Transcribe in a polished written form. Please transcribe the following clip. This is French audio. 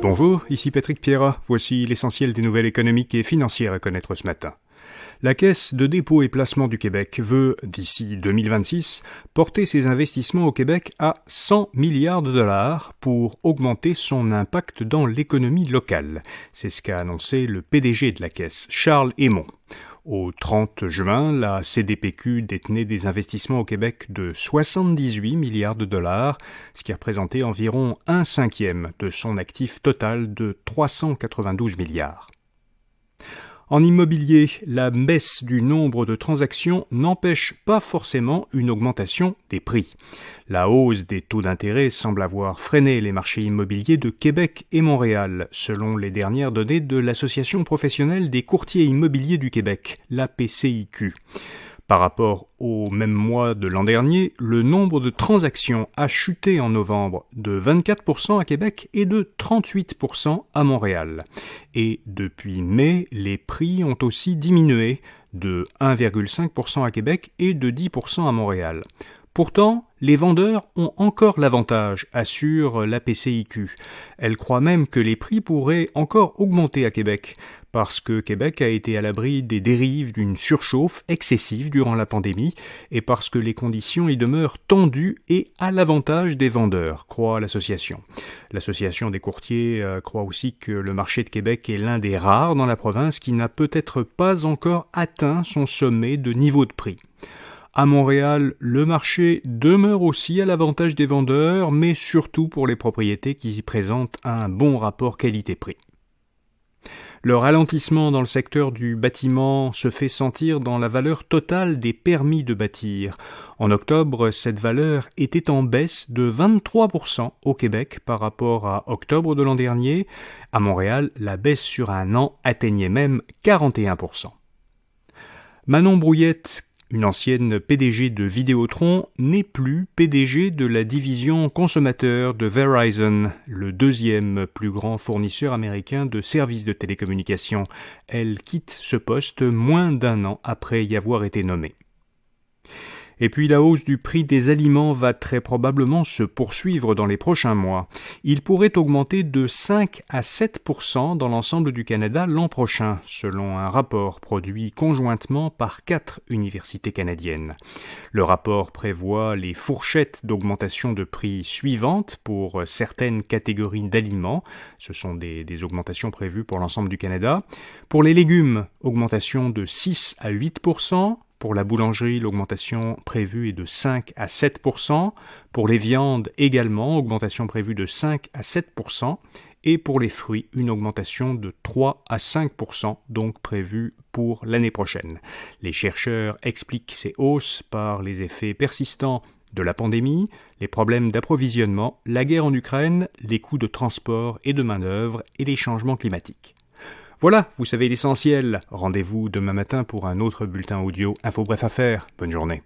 Bonjour, ici Patrick Pierrat. Voici l'essentiel des nouvelles économiques et financières à connaître ce matin. La Caisse de dépôt et placement du Québec veut, d'ici 2026, porter ses investissements au Québec à 100 milliards de dollars pour augmenter son impact dans l'économie locale. C'est ce qu'a annoncé le PDG de la Caisse, Charles Hémon. Au 30 juin, la CDPQ détenait des investissements au Québec de 78 milliards de dollars, ce qui représentait environ 1/5 de son actif total de 392 milliards. En immobilier, la baisse du nombre de transactions n'empêche pas forcément une augmentation des prix. La hausse des taux d'intérêt semble avoir freiné les marchés immobiliers de Québec et Montréal, selon les dernières données de l'Association professionnelle des courtiers immobiliers du Québec, l'APCIQ. Par rapport au même mois de l'an dernier, le nombre de transactions a chuté en novembre de 24% à Québec et de 38% à Montréal. Et depuis mai, les prix ont aussi diminué de 1,5% à Québec et de 10% à Montréal. Pourtant, les vendeurs ont encore l'avantage, assure l'APCIQ. Elle croit même que les prix pourraient encore augmenter à Québec, parce que Québec a été à l'abri des dérives d'une surchauffe excessive durant la pandémie et parce que les conditions y demeurent tendues et à l'avantage des vendeurs, croit l'association. L'association des courtiers croit aussi que le marché de Québec est l'un des rares dans la province qui n'a peut-être pas encore atteint son sommet de niveau de prix. À Montréal, le marché demeure aussi à l'avantage des vendeurs, mais surtout pour les propriétés qui présentent un bon rapport qualité-prix. Le ralentissement dans le secteur du bâtiment se fait sentir dans la valeur totale des permis de bâtir. En octobre, cette valeur était en baisse de 23% au Québec par rapport à octobre de l'an dernier. À Montréal, la baisse sur un an atteignait même 41%. Manon Brouillette, une ancienne PDG de Vidéotron, n'est plus PDG de la division consommateur de Verizon, le deuxième plus grand fournisseur américain de services de télécommunications. Elle quitte ce poste moins d'un an après y avoir été nommée. Et puis la hausse du prix des aliments va très probablement se poursuivre dans les prochains mois. Il pourrait augmenter de 5 à 7% dans l'ensemble du Canada l'an prochain, selon un rapport produit conjointement par 4 universités canadiennes. Le rapport prévoit les fourchettes d'augmentation de prix suivantes pour certaines catégories d'aliments. Ce sont des augmentations prévues pour l'ensemble du Canada. Pour les légumes, augmentation de 6 à 8%. Pour la boulangerie, l'augmentation prévue est de 5 à 7%. Pour les viandes également, augmentation prévue de 5 à 7%. Et pour les fruits, une augmentation de 3 à 5%, donc prévue pour l'année prochaine. Les chercheurs expliquent ces hausses par les effets persistants de la pandémie, les problèmes d'approvisionnement, la guerre en Ukraine, les coûts de transport et de main-d'œuvre et les changements climatiques. Voilà, vous savez l'essentiel. Rendez-vous demain matin pour un autre bulletin audio Info Bref Affaires. Bonne journée.